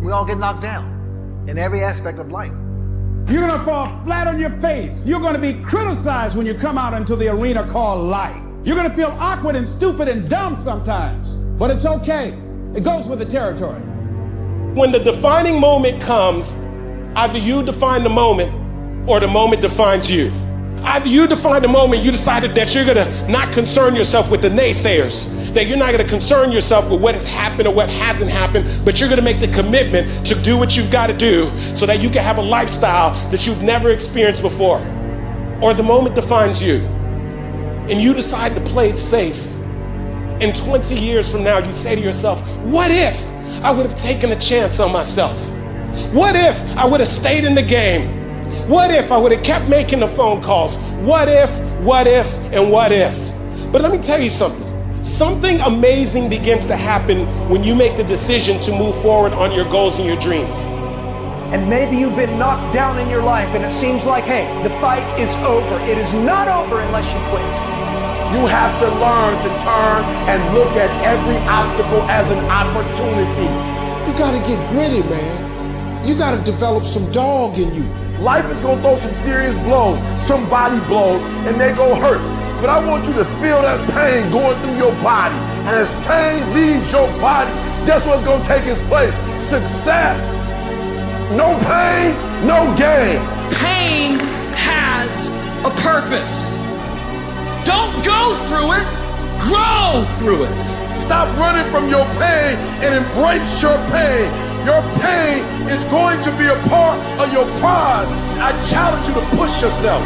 We all get knocked down in every aspect of life. You're gonna fall flat on your face. You're gonna be criticized when you come out into the arena called life. You're gonna feel awkward and stupid and dumb sometimes, but it's okay. It goes with the territory. When the defining moment comes, either you define the moment or the moment defines you. Either you define the moment, you decided that you're gonna not concern yourself with the naysayers, that you're not gonna concern yourself with what has happened or what hasn't happened, but you're gonna make the commitment to do what you've gotta do so that you can have a lifestyle that you've never experienced before. Or the moment defines you, and you decide to play it safe. And 20 years from now, you say to yourself, what if I would have taken a chance on myself? What if I would have stayed in the game? What if I would have kept making the phone calls? What if, and what if? But let me tell you something. Something amazing begins to happen when you make the decision to move forward on your goals and your dreams. And maybe you've been knocked down in your life and it seems like, hey, the fight is over. It is not over unless you quit. You have to learn to turn and look at every obstacle as an opportunity. You gotta get gritty, man. You gotta develop some dog in you. Life is gonna throw some serious blows, some body blows, and they gonna hurt. But I want you to feel that pain going through your body. And as pain leaves your body, guess what's gonna take its place? Success. No pain, no gain. Pain has a purpose. Don't go through it, grow through it. Stop running from your pain and embrace your pain. Your pain is going to be a part of your prize. I challenge you to push yourself.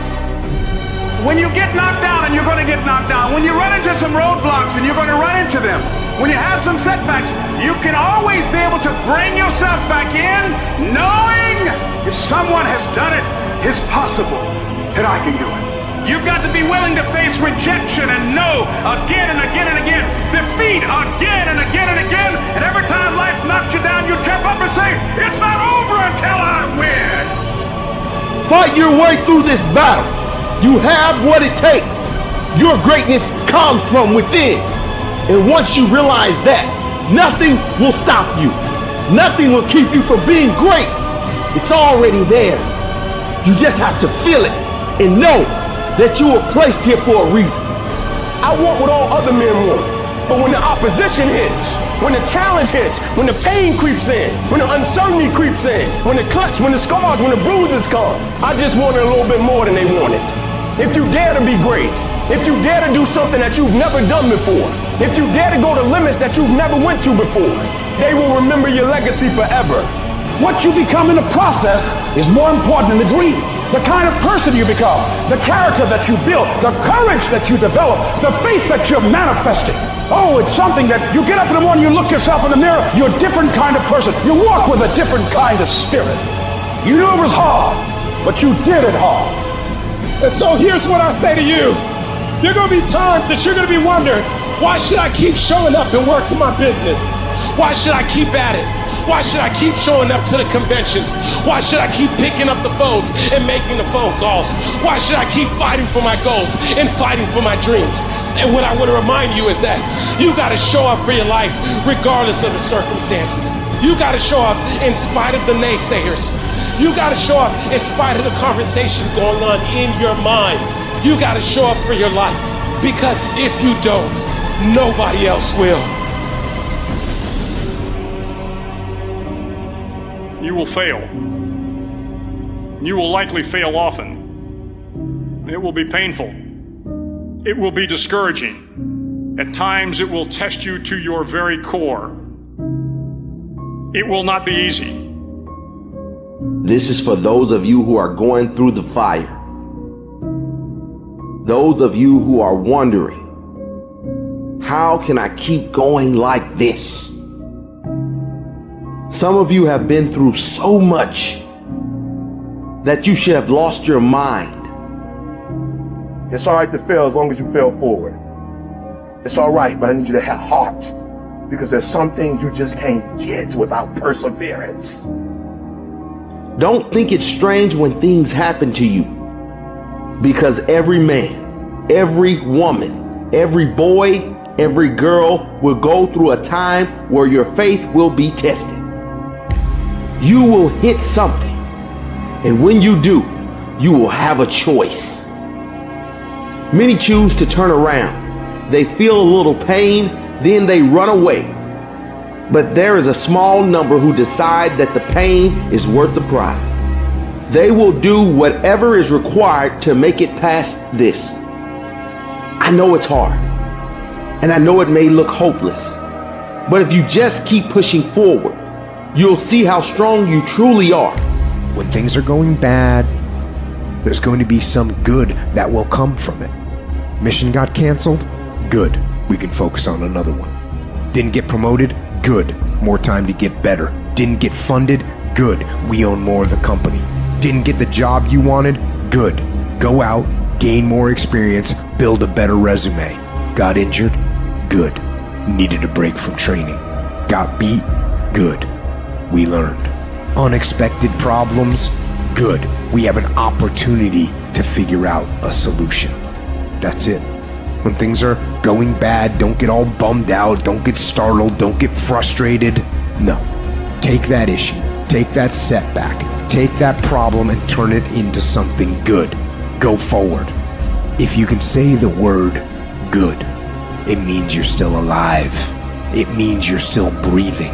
When you get knocked down, and you're gonna get knocked down, when you run into some roadblocks and you're gonna run into them, when you have some setbacks, you can always be able to bring yourself back in, knowing if someone has done it, it's possible that I can do it. You've got to be willing to face rejection and no again and again and again, defeat again and again and again, and every time life knocks you down, you jump up and say, it's not over until I win. Fight your way through this battle. You have what it takes. Your greatness comes from within. And once you realize that, nothing will stop you. Nothing will keep you from being great. It's already there. You just have to feel it and know that you were placed here for a reason. I want what all other men want. But when the opposition hits, when the challenge hits, when the pain creeps in, when the uncertainty creeps in, when the cuts, when the scars, when the bruises come, I just wanted a little bit more than they wanted. If you dare to be great, if you dare to do something that you've never done before, if you dare to go to limits that you've never went to before, they will remember your legacy forever. What you become in the process is more important than the dream. The kind of person you become, the character that you build, the courage that you develop, the faith that you're manifesting. Oh, it's something that you get up in the morning, you look yourself in the mirror, you're a different kind of person. You walk with a different kind of spirit. You knew it was hard, but you did it hard. And so here's what I say to you. There are gonna be times that you're gonna be wondering, why should I keep showing up and working my business? Why should I keep at it? Why should I keep showing up to the conventions? Why should I keep picking up the phones and making the phone calls? Why should I keep fighting for my goals and fighting for my dreams? And what I want to remind you is that you got to show up for your life regardless of the circumstances. You got to show up in spite of the naysayers. You got to show up in spite of the conversation going on in your mind. You got to show up for your life, because if you don't, nobody else will. You will fail. You will likely fail often. It will be painful. It will be discouraging. At times, it will test you to your very core. It will not be easy. This is for those of you who are going through the fire. Those of you who are wondering, how can I keep going like this? Some of you have been through so much that you should have lost your mind. It's all right to fail as long as you fail forward. It's all right, but I need you to have heart, because there's some things you just can't get without perseverance. Don't think it's strange when things happen to you, because every man, every woman, every boy, every girl will go through a time where your faith will be tested. you will hit something. And when you do, you will have a choice. Many choose to turn around. They feel a little pain, then they run away. But there is a small number who decide that the pain is worth the prize. They will do whatever is required to make it past this. I know it's hard, and I know it may look hopeless, but if you just keep pushing forward, you'll see how strong you truly are. When things are going bad, there's going to be some good that will come from it. Mission got canceled? Good. We can focus on another one. Didn't get promoted? Good. More time to get better. Didn't get funded? Good. We own more of the company. Didn't get the job you wanted? Good. Go out, gain more experience, build a better resume. Got injured? Good. Needed a break from training. Got beat? Good. We learned. Unexpected problems? Good. We have an opportunity to figure out a solution. That's it. When things are going bad, don't get all bummed out, don't get startled, don't get frustrated. No. Take that issue, take that setback, take that problem and turn it into something good. Go forward. If you can say the word good, it means you're still alive. It means you're still breathing.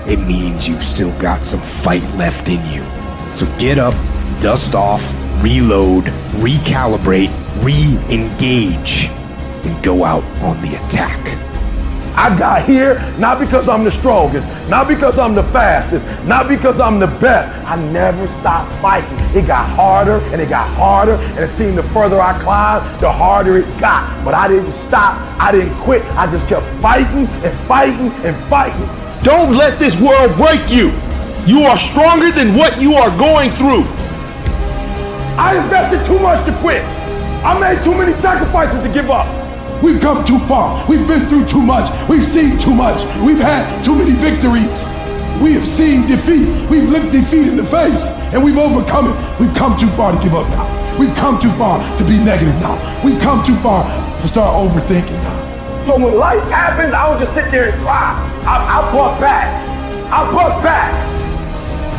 It means you've still got some fight left in you. So get up, dust off, reload, recalibrate, re-engage, and go out on the attack. I got here not because I'm the strongest, not because I'm the fastest, not because I'm the best. I never stopped fighting. It got harder and it got harder, and it seemed the further I climbed, the harder it got. But I didn't stop. I didn't quit. I just kept fighting and fighting and fighting. Don't let this world break you. You are stronger than what you are going through. I invested too much to quit. I made too many sacrifices to give up. We've come too far. We've been through too much. We've seen too much. We've had too many victories. We have seen defeat. We've looked defeat in the face and we've overcome it. We've come too far to give up now. We've come too far to be negative now. We've come too far to start overthinking now. So when life happens, I don't just sit there and cry. I buck back. I buck back.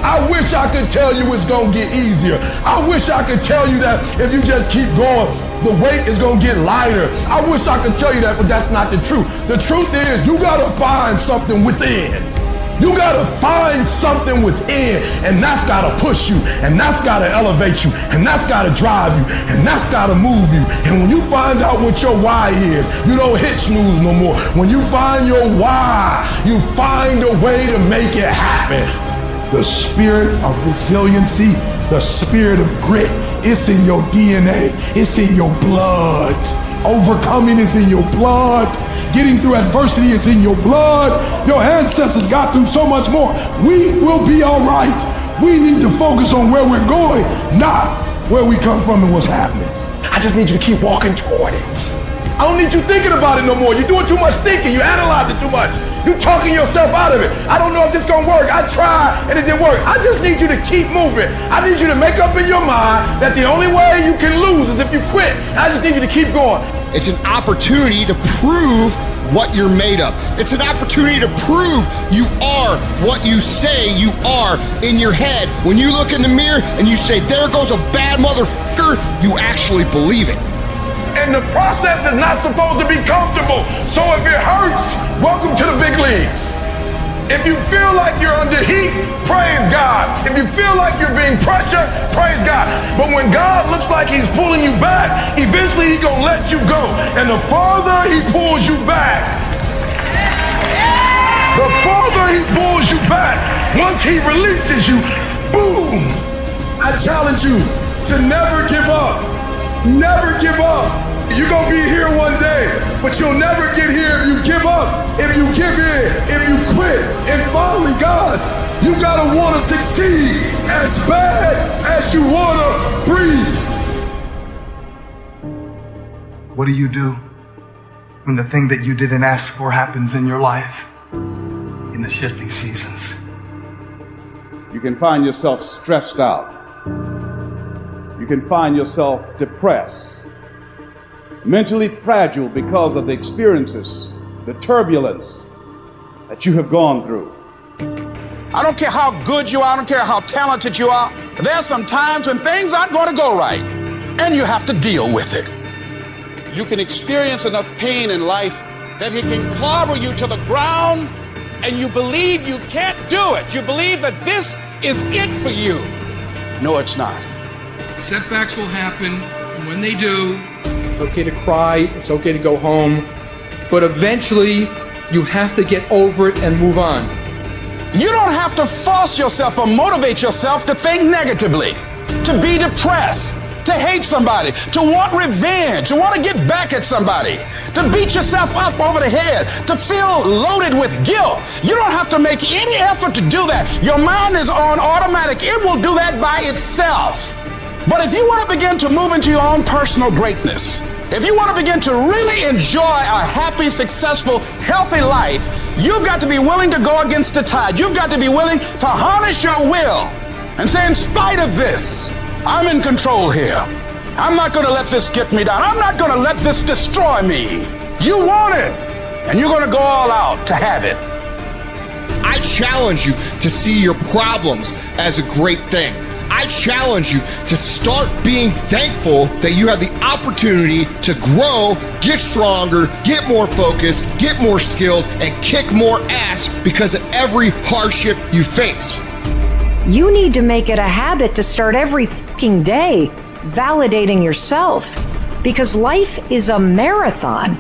I wish I could tell you it's gonna get easier. I wish I could tell you that if you just keep going, the weight is gonna get lighter. I wish I could tell you that, but that's not the truth. The truth is you gotta find something within. You gotta find something within, and that's gotta push you, and that's gotta elevate you, and that's gotta drive you, and that's gotta move you. And when you find out what your why is, you don't hit snooze no more. When you find your why, you find a way to make it happen. The spirit of resiliency, the spirit of grit, it's in your DNA, it's in your blood. Overcoming is in your blood. Getting through adversity is in your blood. Your ancestors got through so much more. We will be all right. We need to focus on where we're going, not where we come from and what's happening. I just need you to keep walking toward it. I don't need you thinking about it no more. You're doing too much thinking. You analyze it too much. You talking yourself out of it. I don't know if this gonna work. I tried and it didn't work. I just need you to keep moving. I need you to make up in your mind that the only way you can lose is if you quit. I just need you to keep going. It's an opportunity to prove what you're made of. It's an opportunity to prove you are what you say you are in your head. When you look in the mirror and you say, there goes a bad motherfucker, you actually believe it. And the process is not supposed to be comfortable. So if it hurts, welcome to the big leagues. If you feel like you're under heat, praise God. If you feel like you're being pressured, praise God. But when God looks like he's pulling you back, eventually he's gonna let you go. And the farther he pulls you back, the farther he pulls you back, once he releases you, boom. I challenge you to never give up. Never give up. You're gonna be here one day, but you'll never get here if you give up, if you give in, if you quit. And finally, guys, you gotta wanna succeed as bad as you wanna breathe. What do you do when the thing that you didn't ask for happens in your life in the shifting seasons? You can find yourself stressed out. You can find yourself depressed, mentally fragile because of the experiences, the turbulence that you have gone through. I don't care how good you are. I don't care how talented you are. There's some times when things aren't going to go right, and you have to deal with it. You can experience enough pain in life that it can clobber you to the ground, and you believe you can't do it. You believe that this is it for you. No, it's not. Setbacks will happen, and when they do, it's okay to cry, it's okay to go home, but eventually you have to get over it and move on. You don't have to force yourself or motivate yourself to think negatively, to be depressed, to hate somebody, to want revenge, to want to get back at somebody, to beat yourself up over the head, to feel loaded with guilt. You don't have to make any effort to do that. Your mind is on automatic. It will do that by itself. But if you want to begin to move into your own personal greatness, if you want to begin to really enjoy a happy, successful, healthy life, you've got to be willing to go against the tide. You've got to be willing to harness your will and say, in spite of this, I'm in control here. I'm not going to let this get me down. I'm not going to let this destroy me. You want it, and you're going to go all out to have it. I challenge you to see your problems as a great thing. I challenge you to start being thankful that you have the opportunity to grow, get stronger, get more focused, get more skilled, and kick more ass because of every hardship you face. You need to make it a habit to start every fucking day validating yourself, because life is a marathon.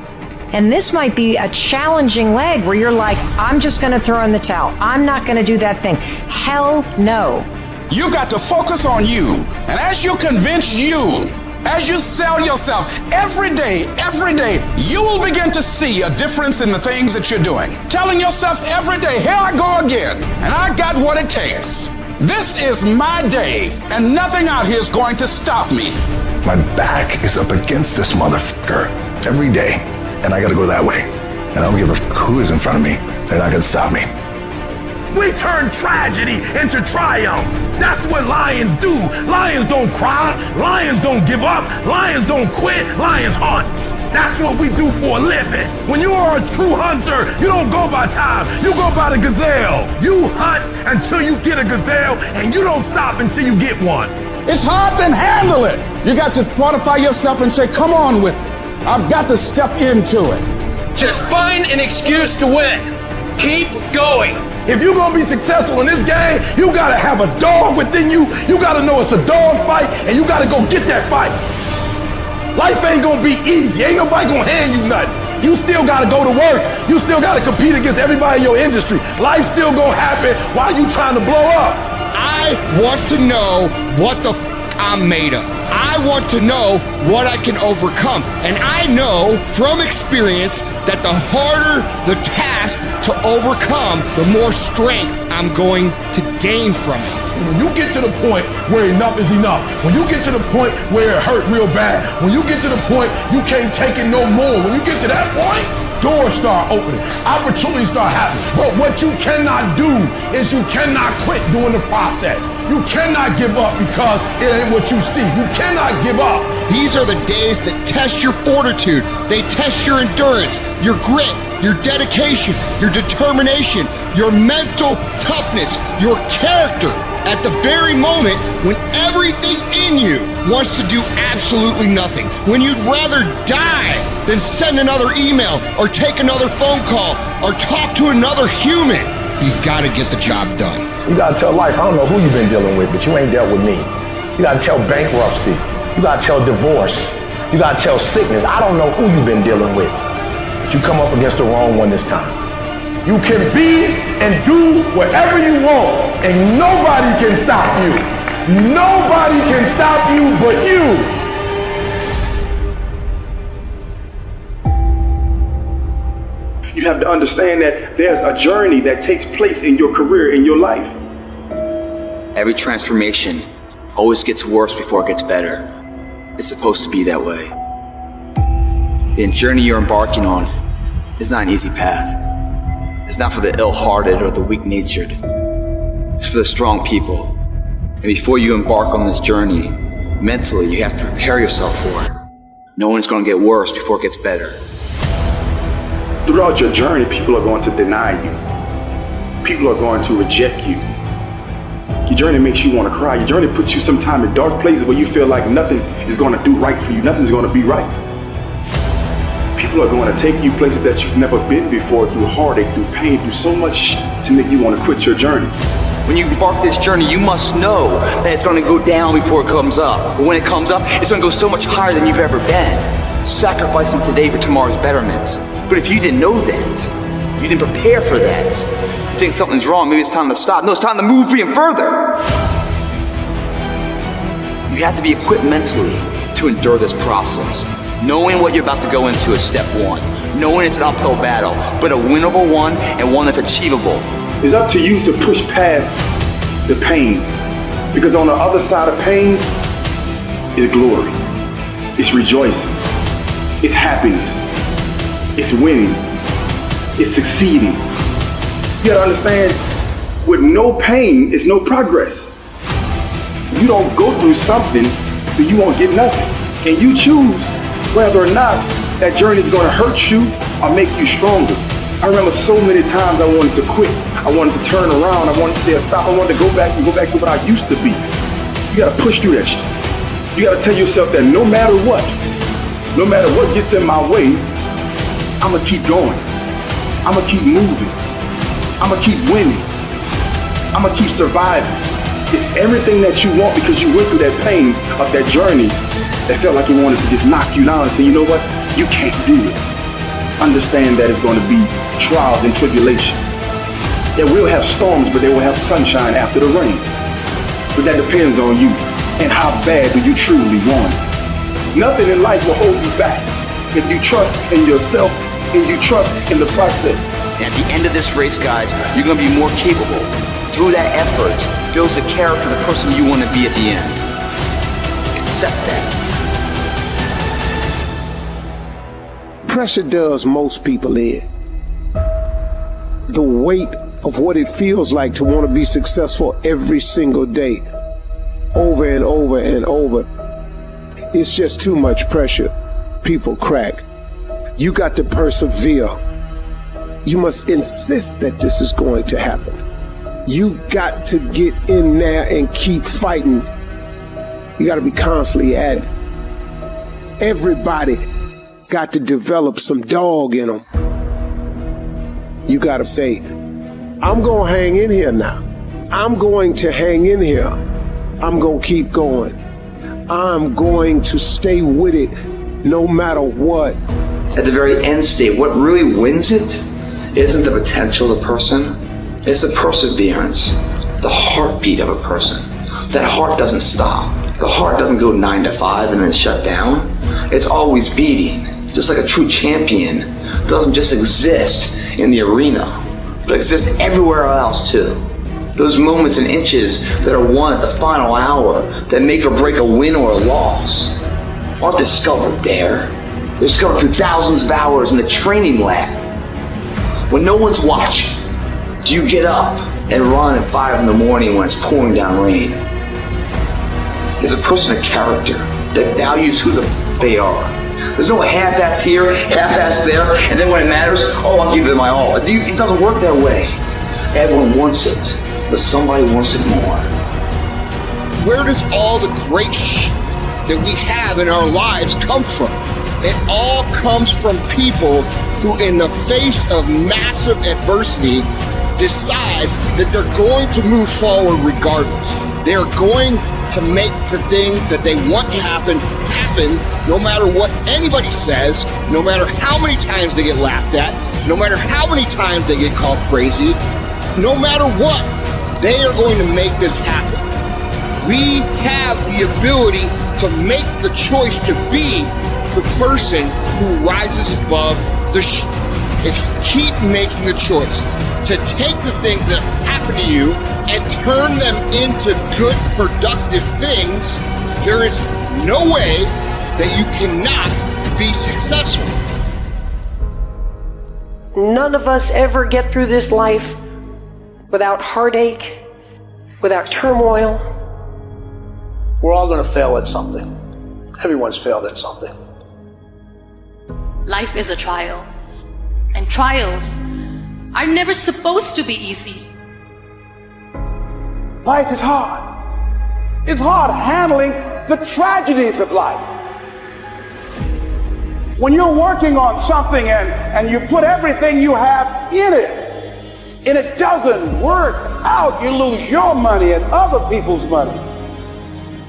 And this might be a challenging leg where you're like, I'm just going to throw in the towel. I'm not going to do that thing. Hell no. You've got to focus on you. And as you convince you, as you sell yourself every day, you will begin to see a difference in the things that you're doing. Telling yourself every day, here I go again, and I got what it takes. This is my day, and nothing out here is going to stop me. My back is up against this motherfucker every day, and I gotta go that way. And I don't give a who is in front of me. They're not gonna stop me. We turn tragedy into triumph. That's what lions do. Lions don't cry. Lions don't give up. Lions don't quit. Lions hunt. That's what we do for a living. When you are a true hunter, you don't go by time. You go by the gazelle. You hunt until you get a gazelle, and you don't stop until you get one. It's hard to handle it. You got to fortify yourself and say, come on with it. I've got to step into it. Just find an excuse to win. Keep going. If you're gonna be successful in this game, you gotta have a dog within you. You gotta know it's a dog fight, and you gotta go get that fight. Life ain't gonna be easy. Ain't nobody gonna hand you nothing. You still gotta go to work. You still gotta compete against everybody in your industry. Life's still gonna happen while you trying to blow up. I want to know what the I'm made of. I want to know what I can overcome. And I know from experience that the harder the task to overcome, the more strength I'm going to gain from it. When you get to the point where enough is enough, when you get to the point where it hurt real bad, when you get to the point you can't take it no more, when you get to that point, doors start opening, opportunities start happening. But what you cannot do is you cannot quit during the process. You cannot give up because it ain't what you see. You cannot give up. These are the days that test your fortitude. They test your endurance, your grit, your dedication, your determination, your mental toughness, your character. At the very moment when everything in you wants to do absolutely nothing, when you'd rather die than send another email or take another phone call or talk to another human, you gotta get the job done. You gotta tell life, I don't know who you've been dealing with, but you ain't dealt with me. You gotta tell bankruptcy. You gotta tell divorce. You gotta tell sickness. I don't know who you've been dealing with, but you come up against the wrong one this time. You can be and do whatever you want, and nobody can stop you. Nobody can stop you but you. You have to understand that there's a journey that takes place in your career, in your life. Every transformation always gets worse before it gets better. It's supposed to be that way. The journey you're embarking on is not an easy path. It's not for the ill-hearted or the weak-natured. It's for the strong people. And before you embark on this journey, mentally, you have to prepare yourself for it. Knowing it's going to get worse before it gets better. Throughout your journey, people are going to deny you. People are going to reject you. Your journey makes you want to cry. Your journey puts you sometimes in dark places where you feel like nothing is going to do right for you. Nothing's going to be right. People are going to take you places that you've never been before, through heartache, through pain, through so much to make you want to quit your journey. When you embark this journey, you must know that it's going to go down before it comes up. But when it comes up, it's going to go so much higher than you've ever been. Sacrificing today for tomorrow's betterment. But if you didn't know that, you didn't prepare for that, you think something's wrong, maybe it's time to stop. No, it's time to move even further. You have to be equipped mentally to endure this process. Knowing what you're about to go into is step one. Knowing it's an uphill battle, but a winnable one and one that's achievable. It's up to you to push past the pain. Because on the other side of pain is glory. It's rejoicing. It's happiness. It's winning. It's succeeding. You gotta understand, with no pain is no progress. You don't go through something, then you won't get nothing. And you choose whether or not that journey is going to hurt you or make you stronger. I remember so many times I wanted to quit. I wanted to turn around. I wanted to say stop. I wanted to go back to what I used to be. You got to push through that shit. You got to tell yourself that no matter what gets in my way, I'm going to keep going. I'm going to keep moving. I'm going to keep winning. I'm going to keep surviving. It's everything that you want because you went through that pain of that journey that felt like it wanted to just knock you down and say, you know what? You can't do it. Understand that it's going to be trials and tribulation. They will have storms, but they will have sunshine after the rain. But that depends on you and how bad do you truly want it. Nothing in life will hold you back if you trust in yourself and you trust in the process. And at the end of this race, guys, you're going to be more capable. Through that effort, builds the character of the person you want to be at the end. Accept that. Pressure does most people in. The weight of what it feels like to want to be successful every single day, over and over and over. It's just too much pressure. People crack. You got to persevere. You must insist that this is going to happen. You got to get in there and keep fighting. You got to be constantly at it. Everybody got to develop some dog in them. You got to say, I'm going to hang in here now. I'm going to hang in here. I'm going to keep going. I'm going to stay with it no matter what. At the very end state, what really wins it isn't the potential of the person. It's the perseverance, the heartbeat of a person. That heart doesn't stop. The heart doesn't go 9 to 5 and then shut down. It's always beating. Just like a true champion doesn't just exist in the arena, but exists everywhere else too. Those moments and inches that are won at the final hour that make or break a win or a loss aren't discovered there. They're discovered through thousands of hours in the training lab. When no one's watching, do you get up and run at 5 in the morning when it's pouring down rain? Is a person a character that values who they are? There's no half-ass here, half-ass there, and then when it matters, I'll give it my all. It doesn't work that way. Everyone wants it, but somebody wants it more. Where does all the great that we have in our lives come from? It all comes from people who, in the face of massive adversity, decide that they're going to move forward regardless. They're going to make the thing that they want to happen no matter what anybody says, no matter how many times they get laughed at, no matter how many times they get called crazy, no matter what, they are going to make this happen. We have the ability to make the choice to be the person who rises above the if you keep making the choice to take the things that happen to you and turn them into good, productive things, there is no way that you cannot be successful. None of us ever get through this life without heartache, without turmoil. We're all going to fail at something. Everyone's failed at something. Life is a trial, and trials are never supposed to be easy. Life is hard. It's hard handling the tragedies of life. When you're working on something and you put everything you have in it, and it doesn't work out, you lose your money and other people's money.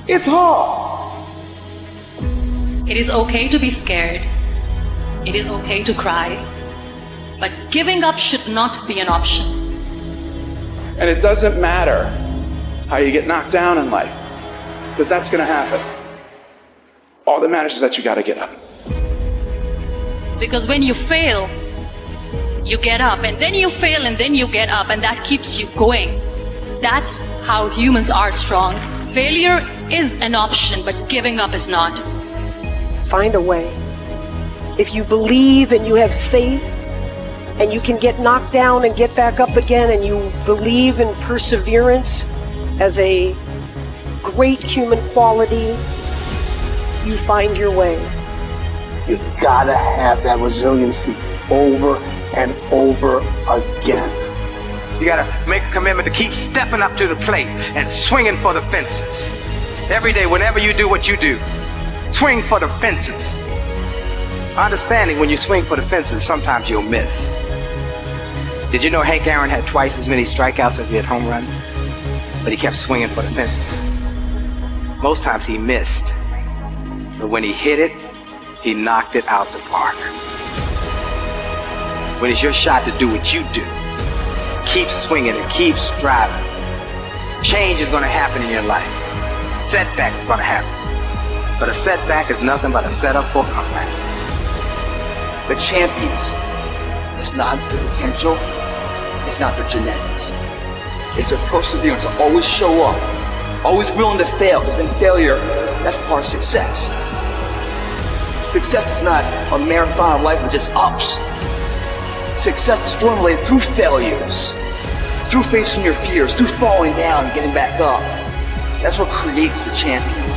It's hard. It is okay to be scared. It is okay to cry. But giving up should not be an option. And it doesn't matter how you get knocked down in life, because that's going to happen. All that matters is that you got to get up. Because when you fail, you get up, and then you fail, and then you get up, and that keeps you going. That's how humans are strong. Failure is an option, but giving up is not. Find a way. If you believe and you have faith, and you can get knocked down and get back up again, and you believe in perseverance as a great human quality, you find your way. You gotta have that resiliency over and over again. You gotta make a commitment to keep stepping up to the plate and swinging for the fences. Every day, whenever you do what you do, swing for the fences. Understanding when you swing for the fences, sometimes you'll miss. Did you know Hank Aaron had twice as many strikeouts as he had home runs? But he kept swinging for the fences. Most times he missed. But when he hit it, he knocked it out the park. When it's your shot to do what you do, keep swinging and keep striving. Change is going to happen in your life. Setbacks are going to happen. But a setback is nothing but a setup for a comeback. The champions, it's not their potential, it's not their genetics. It's their perseverance to always show up, always willing to fail, because in failure, that's part of success. Success is not a marathon of life with just ups. Success is formulated through failures, through facing your fears, through falling down and getting back up. That's what creates the champion.